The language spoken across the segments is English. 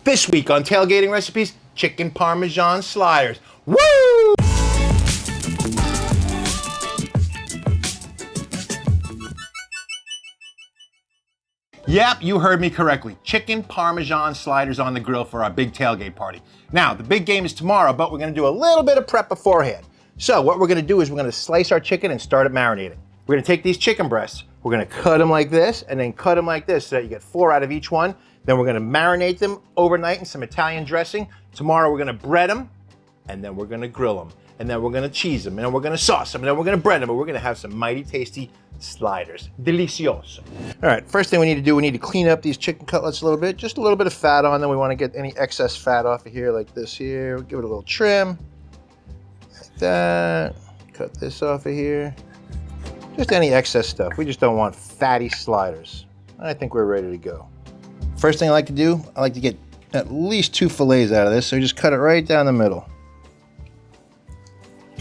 This week on Tailgating Recipes, chicken Parmesan sliders. Woo! Yep, you heard me correctly. Chicken Parmesan sliders on the grill for our big tailgate party. Now, the big game is tomorrow, but we're gonna do a little bit of prep beforehand. So what we're gonna do is we're gonna slice our chicken and start it marinating. We're gonna take these chicken breasts, we're gonna cut them like this, and then cut them like this so that you get 4 out of each one. Then we're gonna marinate them overnight in some Italian dressing. Tomorrow we're gonna bread them, and then we're gonna grill them. And then we're gonna cheese them, and then we're gonna sauce them, and then we're gonna bread them, and we're gonna have some mighty tasty sliders. Delicioso. All right, first thing we need to do, we need to clean up these chicken cutlets a little bit. Just a little bit of fat on them. We wanna get any excess fat off of here like this here. We'll give it a little trim, like that. Cut this off of here. Just any excess stuff. We just don't want fatty sliders. I think we're ready to go. First thing I like to do, I like to get at least 2 fillets out of this, so just cut it right down the middle.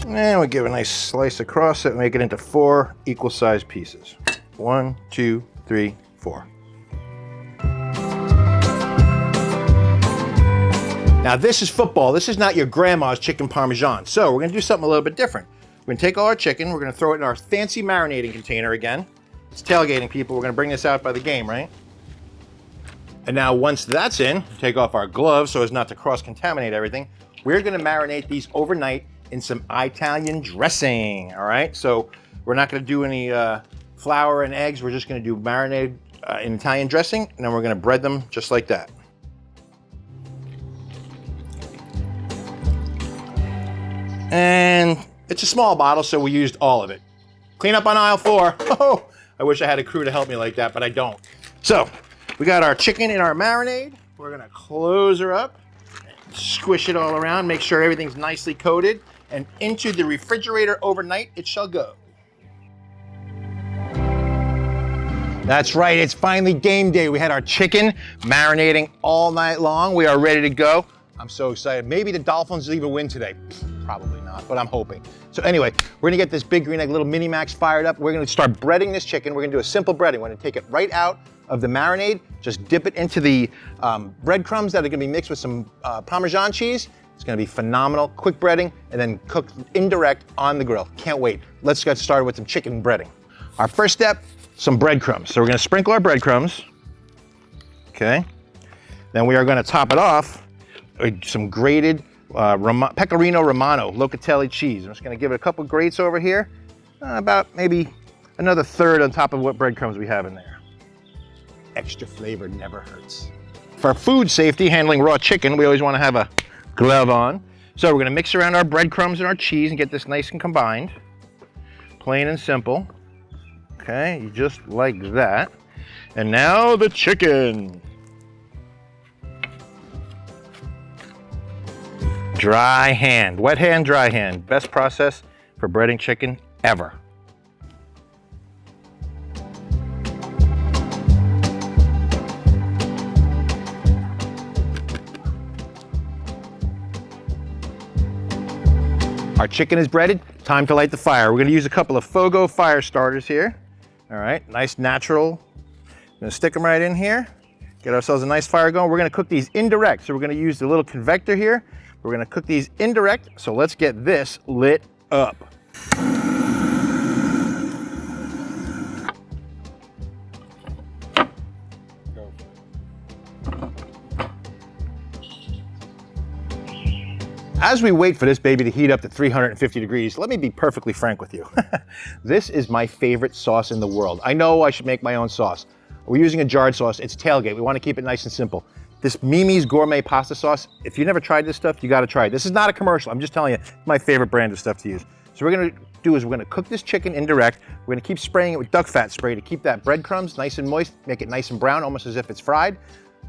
And we give a nice slice across it and make it into 4 equal sized pieces. 1, 2, 3, 4. Now this is football. This is not your grandma's chicken Parmesan. So we're gonna do something a little bit different. We're gonna take all our chicken, we're gonna throw it in our fancy marinating container again. It's tailgating, people. We're gonna bring this out by the game, right? And now once that's in, take off our gloves so as not to cross-contaminate everything. We're gonna marinate these overnight in some Italian dressing, all right? So we're not gonna do any flour and eggs. We're just gonna do marinated in Italian dressing, and then we're gonna bread them just like that. And it's a small bottle, so we used all of it. Clean up on aisle 4. Oh, I wish I had a crew to help me like that, but I don't. So, we got our chicken in our marinade. We're gonna close her up, squish it all around, make sure everything's nicely coated, and into the refrigerator overnight it shall go. That's right, it's finally game day. We had our chicken marinating all night long. We are ready to go. I'm so excited. Maybe the Dolphins will even win today. Probably not, but I'm hoping. So anyway, we're gonna get this Big Green Egg little MiniMax fired up. We're gonna start breading this chicken. We're gonna do a simple breading. We're gonna take it right out of the marinade, just dip it into the breadcrumbs that are gonna be mixed with some Parmesan cheese. It's gonna be phenomenal. Quick breading, and then cooked indirect on the grill. Can't wait. Let's get started with some chicken breading. Our first step, some breadcrumbs. So we're gonna sprinkle our breadcrumbs, okay? Then we are gonna top it off with some grated Pecorino Romano Locatelli cheese. I'm just gonna give it a couple grates over here, about maybe another 1/3 on top of what breadcrumbs we have in there. Extra flavor never hurts. For food safety, handling raw chicken, we always wanna have a glove on. So we're gonna mix around our breadcrumbs and our cheese and get this nice and combined. Plain and simple. Okay, just like that. And now the chicken. Dry hand, wet hand, dry hand. Best process for breading chicken ever. Our chicken is breaded, time to light the fire. We're gonna use a couple of FOGO fire starters here. All right, nice natural. Gonna stick them right in here. Get ourselves a nice fire going. We're gonna cook these indirect. So we're gonna use the little convector here. We're gonna cook these indirect. So let's get this lit up. As we wait for this baby to heat up to 350 degrees, let me be perfectly frank with you. This is my favorite sauce in the world. I know I should make my own sauce. We're using a jarred sauce. It's tailgate. We want to keep it nice and simple. This Mimi's Gourmet Pasta Sauce, if you never tried this stuff, you got to try it. This is not a commercial. I'm just telling you, it's my favorite brand of stuff to use. So what we're going to do is we're going to cook this chicken indirect. We're going to keep spraying it with duck fat spray to keep that breadcrumbs nice and moist, make it nice and brown, almost as if it's fried.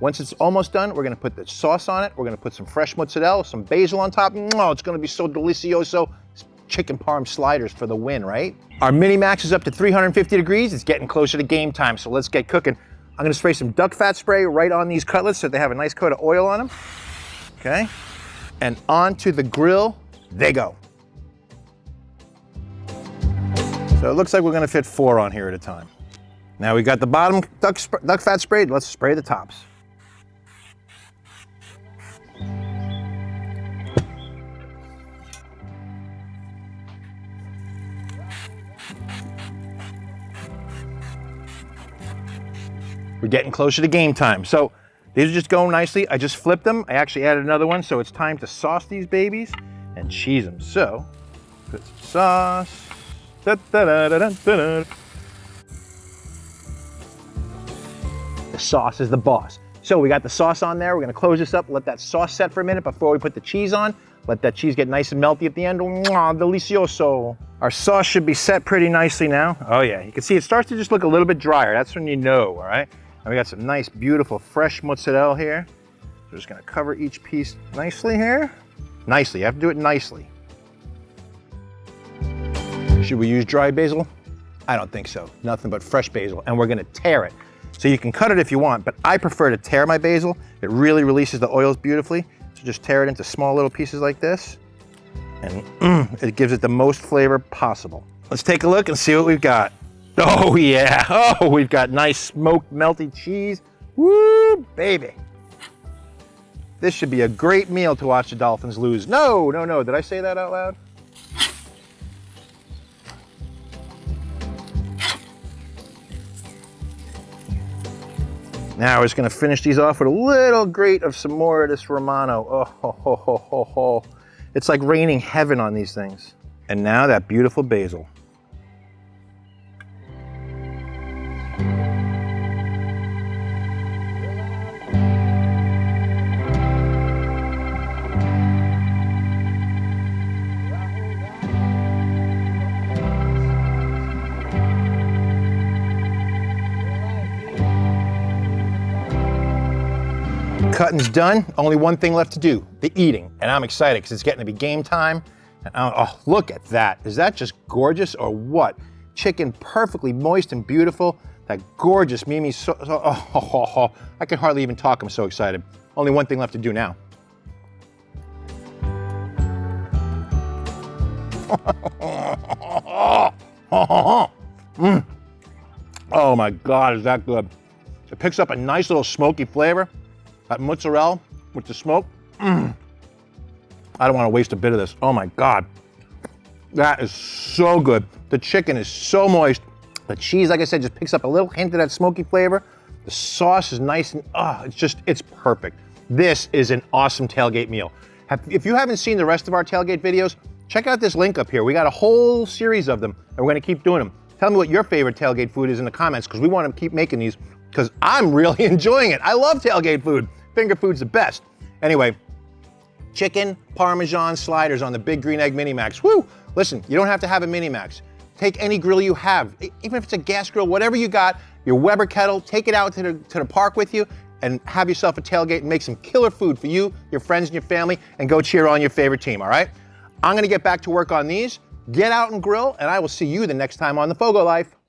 Once it's almost done, we're gonna put the sauce on it. We're gonna put some fresh mozzarella, some basil on top. Oh, it's gonna be so delicioso. Chicken parm sliders for the win, right? Our MiniMax is up to 350 degrees. It's getting closer to game time, so let's get cooking. I'm gonna spray some duck fat spray right on these cutlets so they have a nice coat of oil on them. Okay, and onto the grill they go. So it looks like we're gonna fit 4 on here at a time. Now we got the bottom duck fat sprayed, let's spray the tops. We're getting closer to game time. So these are just going nicely. I just flipped them. I actually added another one, so it's time to sauce these babies and cheese them. So, put some sauce. Da, da, da, da, da, da. The sauce is the boss. So we got the sauce on there. We're gonna close this up, let that sauce set for a minute before we put the cheese on. Let that cheese get nice and melty at the end. Mwah, delicioso. Our sauce should be set pretty nicely now. Oh yeah, you can see it starts to just look a little bit drier. That's when you know, all right? And we got some nice, beautiful, fresh mozzarella here. We're just gonna cover each piece nicely here. Nicely, you have to do it nicely. Should we use dry basil? I don't think so. Nothing but fresh basil, and we're gonna tear it. So you can cut it if you want, but I prefer to tear my basil. It really releases the oils beautifully. So just tear it into small little pieces like this, and it gives it the most flavor possible. Let's take a look and see what we've got. Oh yeah, oh, we've got nice smoked melty cheese. Woo, baby. This should be a great meal to watch the Dolphins lose. No, no, no, did I say that out loud? Now we're just gonna finish these off with a little grate of some more of this Romano. Oh, ho, ho, ho, ho, ho. It's like raining heaven on these things. And now that beautiful basil. Cutting's done, only one thing left to do, the eating. And I'm excited because it's getting to be game time. And oh, look at that. Is that just gorgeous or what? Chicken perfectly moist and beautiful. That gorgeous Mimi, I can hardly even talk, I'm so excited. Only one thing left to do now. Oh my God, is that good. It picks up a nice little smoky flavor. That mozzarella with the smoke. I don't want to waste a bit of this. Oh my God. That is so good. The chicken is so moist. The cheese, like I said, just picks up a little hint of that smoky flavor. The sauce is nice and it's perfect. This is an awesome tailgate meal. If you haven't seen the rest of our tailgate videos, check out this link up here. We got a whole series of them and we're gonna keep doing them. Tell me what your favorite tailgate food is in the comments because we want to keep making these because I'm really enjoying it. I love tailgate food. Finger food's the best. Anyway, chicken Parmesan sliders on the Big Green Egg MiniMax. Woo! Listen, you don't have to have a MiniMax. Take any grill you have, even if it's a gas grill, whatever you got, your Weber kettle, take it out to the park with you and have yourself a tailgate and make some killer food for you, your friends, and your family, and go cheer on your favorite team, all right? I'm gonna get back to work on these, get out and grill, and I will see you the next time on the FOGO Life.